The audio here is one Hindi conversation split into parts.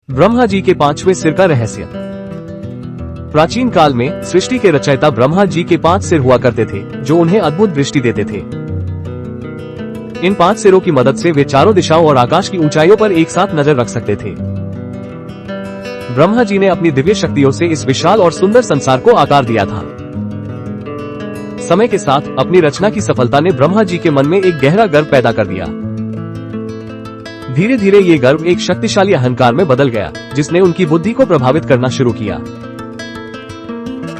ब्रह्मा जी के 5वें सिर का रहस्य। प्राचीन काल में सृष्टि के रचयिता ब्रह्मा जी के 5 सिर हुआ करते थे, जो उन्हें अद्भुत दृष्टि देते थे। इन 5 सिरों की मदद से वे चारों दिशाओं और आकाश की ऊंचाइयों पर एक साथ नजर रख सकते थे। ब्रह्मा जी ने अपनी दिव्य शक्तियों से इस विशाल और सुंदर संसार को आकार दिया था। समय के साथ अपनी रचना की सफलता ने ब्रह्मा जी के मन में एक गहरा गर्व पैदा कर दिया। धीरे धीरे ये गर्व एक शक्तिशाली अहंकार में बदल गया, जिसने उनकी बुद्धि को प्रभावित करना शुरू किया।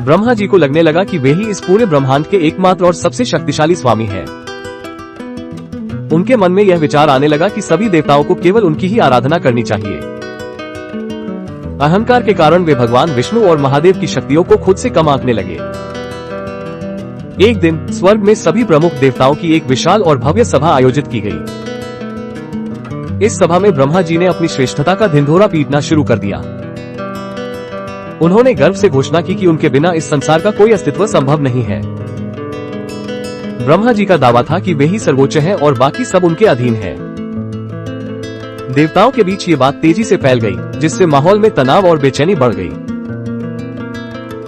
ब्रह्मा जी को लगने लगा कि वे ही इस पूरे ब्रह्मांड के एकमात्र और सबसे शक्तिशाली स्वामी हैं। उनके मन में यह विचार आने लगा कि सभी देवताओं को केवल उनकी ही आराधना करनी चाहिए। अहंकार के कारण वे भगवान विष्णु और महादेव की शक्तियों को खुद से कम आंकने लगे। एक दिन स्वर्ग में सभी प्रमुख देवताओं की एक विशाल और भव्य सभा आयोजित की गई। इस सभा में ब्रह्मा जी ने अपनी श्रेष्ठता का ढिंढोरा पीटना शुरू कर दिया। उन्होंने गर्व से घोषणा की कि उनके बिना इस संसार का कोई अस्तित्व संभव नहीं है। ब्रह्मा जी का दावा था कि वे ही सर्वोच्च हैं और बाकी सब उनके अधीन है। देवताओं के बीच ये बात तेजी से फैल गई, जिससे माहौल में तनाव और बेचैनी बढ़ गई।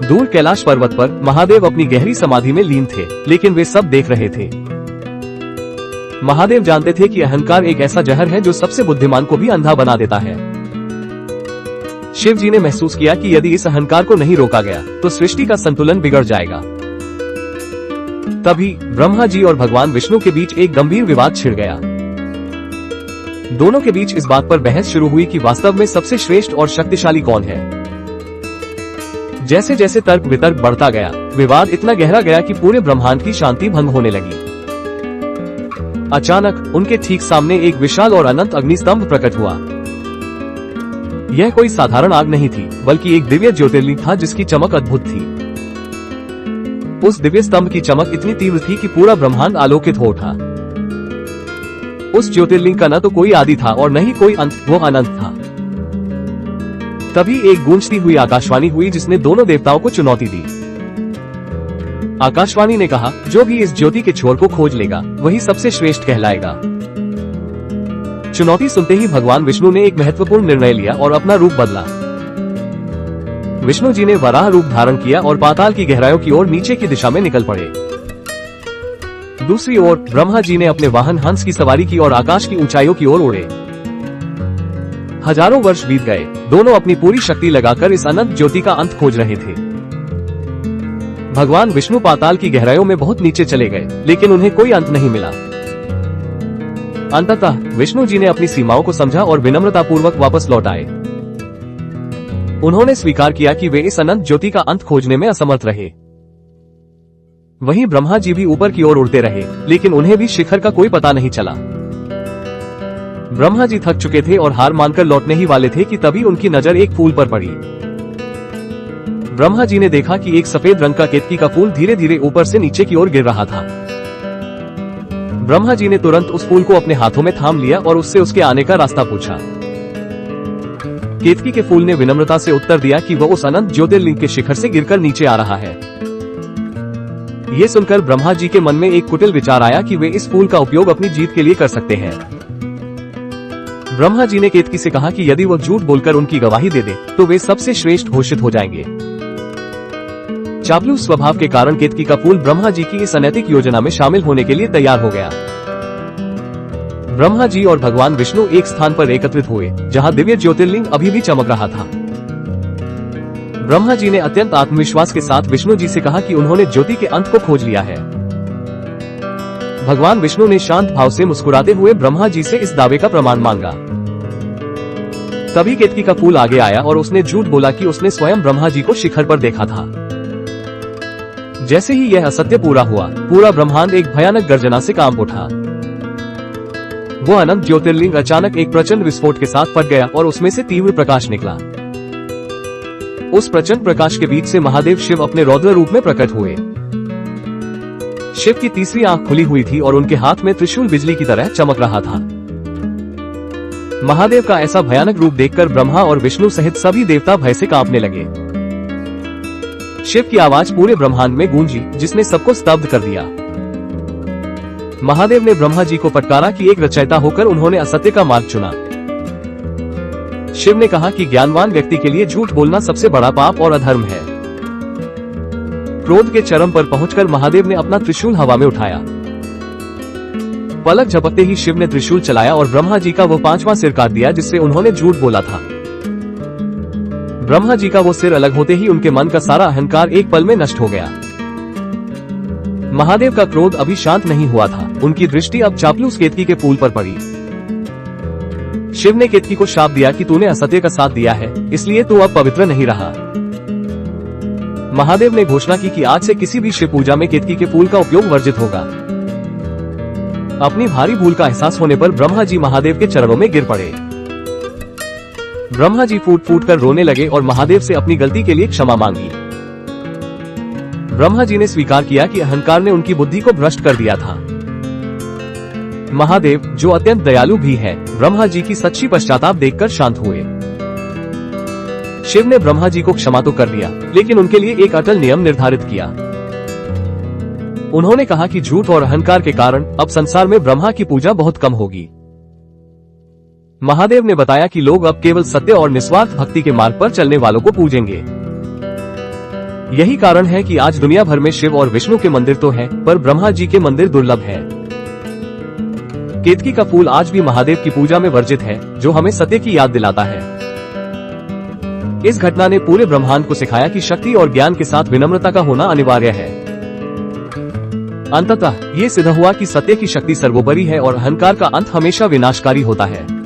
दूर कैलाश पर्वत पर महादेव अपनी गहरी समाधि में लीन थे, लेकिन वे सब देख रहे थे। महादेव जानते थे कि अहंकार एक ऐसा जहर है जो सबसे बुद्धिमान को भी अंधा बना देता है। शिव जी ने महसूस किया कि यदि इस अहंकार को नहीं रोका गया तो सृष्टि का संतुलन बिगड़ जाएगा। तभी ब्रह्मा जी और भगवान विष्णु के बीच एक गंभीर विवाद छिड़ गया। दोनों के बीच इस बात पर बहस शुरू हुई कि वास्तव में सबसे श्रेष्ठ और शक्तिशाली कौन है। जैसे जैसे तर्क वितर्क बढ़ता गया, विवाद इतना गहरा गया कि पूरे ब्रह्मांड की शांति भंग होने लगी। अचानक उनके ठीक सामने एक विशाल और अनंत अग्निस्तंभ प्रकट हुआ। यह कोई साधारण आग नहीं थी, बल्कि एक दिव्य ज्योतिर्लिंग था जिसकी चमक अद्भुत थी। उस दिव्य स्तंभ की चमक इतनी तीव्र थी कि पूरा ब्रह्मांड आलोकित हो उठा। उस ज्योतिर्लिंग का न तो कोई आदि था और न ही कोई अंत, वो अनंत था। तभी एक गूंजती हुई आकाशवाणी हुई जिसने दोनों देवताओं को चुनौती दी। आकाशवाणी ने कहा, जो भी इस ज्योति के छोर को खोज लेगा वही सबसे श्रेष्ठ कहलाएगा। चुनौती सुनते ही भगवान विष्णु ने एक महत्वपूर्ण निर्णय लिया और अपना रूप बदला। विष्णु जी ने वराह रूप धारण किया और पाताल की गहराइयों की ओर नीचे की दिशा में निकल पड़े। दूसरी ओर ब्रह्मा जी ने अपने वाहन हंस की सवारी की और आकाश की ऊंचाइयों की ओर उड़े। हजारों वर्ष बीत गए, दोनों अपनी पूरी शक्ति लगाकर इस अनंत ज्योति का अंत खोज रहे थे। भगवान विष्णु पाताल की गहराइयों में बहुत नीचे चले गए, लेकिन उन्हें कोई अंत नहीं मिला। अंततः विष्णु जी ने अपनी सीमाओं को समझा और विनम्रतापूर्वक वापस लौट आए। उन्होंने स्वीकार किया कि वे इस अनंत ज्योति का अंत खोजने में असमर्थ रहे। वहीं ब्रह्मा जी भी ऊपर की ओर उड़ते रहे, लेकिन उन्हें भी शिखर का कोई पता नहीं चला। ब्रह्मा जी थक चुके थे और हार मानकर लौटने ही वाले थे कि तभी उनकी नजर एक फूल पर पड़ी। ब्रह्मा जी ने देखा कि एक सफेद रंग का केतकी का फूल धीरे धीरे ऊपर से नीचे की ओर गिर रहा था। ब्रह्मा जी ने तुरंत उस फूल को अपने हाथों में थाम लिया और उससे उसके आने का रास्ता पूछा। केतकी के फूल ने विनम्रता से उत्तर दिया कि वह उस अनंत ज्योतिर्लिंग के शिखर से गिरकर नीचे आ रहा है। ये सुनकर ब्रह्मा जी के मन में एक कुटिल विचार आया कि वे इस फूल का उपयोग अपनी जीत के लिए कर सकते हैं। ब्रह्मा जी ने केतकी से कहा कि यदि वह झूठ बोलकर उनकी गवाही दे दे तो वे सबसे श्रेष्ठ घोषित हो जाएंगे। चापलूस स्वभाव के कारण केतकी का फूल ब्रह्मा जी की इस अनैतिक योजना में शामिल होने के लिए तैयार हो गया। ब्रह्मा जी और भगवान विष्णु एक स्थान पर एकत्रित हुए, जहां दिव्य ज्योतिर्लिंग अभी भी चमक रहा था। ब्रह्मा जी ने अत्यंत आत्मविश्वास के साथ विष्णु जी से कहा कि उन्होंने ज्योति के अंत को खोज लिया है। भगवान विष्णु ने शांत भाव से मुस्कुराते हुए ब्रह्मा जी से इस दावे का प्रमाण मांगा। तभी केतकी का फूल आगे आया और उसने झूठ बोला कि उसने स्वयं ब्रह्मा जी को शिखर पर देखा था। जैसे ही यह असत्य पूरा हुआ, पूरा ब्रह्मांड एक भयानक गर्जना से कांप उठा। वो अनंत ज्योतिर्लिंग अचानक एक प्रचंड विस्फोट के साथ फट गया और उसमें से तीव्र प्रकाश निकला। उस प्रचंड प्रकाश के बीच से महादेव शिव अपने रौद्र रूप में प्रकट हुए। शिव की तीसरी आंख खुली हुई थी और उनके हाथ में त्रिशूल बिजली की तरह चमक रहा था। महादेव का ऐसा भयानक रूप देखकर ब्रह्मा और विष्णु सहित सभी देवता भय से कांपने लगे। शिव की आवाज पूरे ब्रह्मांड में गूंजी, जिसने सबको स्तब्ध कर दिया। महादेव ने ब्रह्मा जी को फटकारा कि एक रचयिता होकर उन्होंने असत्य का मार्ग चुना। शिव ने कहा कि ज्ञानवान व्यक्ति के लिए झूठ बोलना सबसे बड़ा पाप और अधर्म है। क्रोध के चरम पर पहुंचकर महादेव ने अपना त्रिशूल हवा में उठाया। पलक झपकते ही शिव ने त्रिशूल चलाया और ब्रह्मा जी का वो 5वां सिर काट दिया जिससे उन्होंने झूठ बोला था। ब्रह्मा जी का वो सिर अलग होते ही उनके मन का सारा अहंकार एक पल में नष्ट हो गया। महादेव का क्रोध अभी शांत नहीं हुआ था। उनकी दृष्टि अब चापलूस केतकी के पुल पर पड़ी। शिव ने केतकी को शाप दिया कि तूने असत्य का साथ दिया है, इसलिए तू अब पवित्र नहीं रहा। महादेव ने घोषणा की कि आज से किसी भी शिव पूजा में केतकी के फूल का उपयोग वर्जित होगा। अपनी भारी भूल का एहसास होने पर ब्रह्मा जी महादेव के चरणों में गिर पड़े। ब्रह्मा जी फूट फूट कर रोने लगे और महादेव से अपनी गलती के लिए क्षमा मांगी। ब्रह्मा जी ने स्वीकार किया कि अहंकार ने उनकी बुद्धि को भ्रष्ट कर दिया था। महादेव, जो अत्यंत दयालु भी है, ब्रह्मा जी की सच्ची पश्चाताप देखकर शांत हुए। शिव ने ब्रह्मा जी को क्षमा तो कर दिया, लेकिन उनके लिए एक अटल नियम निर्धारित किया। उन्होंने कहा कि झूठ और अहंकार के कारण अब संसार में ब्रह्मा की पूजा बहुत कम होगी। महादेव ने बताया कि लोग अब केवल सत्य और निस्वार्थ भक्ति के मार्ग पर चलने वालों को पूजेंगे। यही कारण है कि आज दुनिया भर में शिव और विष्णु के मंदिर तो हैं, पर ब्रह्मा जी के मंदिर दुर्लभ है। केतकी का फूल आज भी महादेव की पूजा में वर्जित है, जो हमें सत्य की याद दिलाता है। इस घटना ने पूरे ब्रह्मांड को सिखाया कि शक्ति और ज्ञान के साथ विनम्रता का होना अनिवार्य है। अंततः ये सिद्ध हुआ कि सत्य की शक्ति सर्वोपरि है और अहंकार का अंत हमेशा विनाशकारी होता है।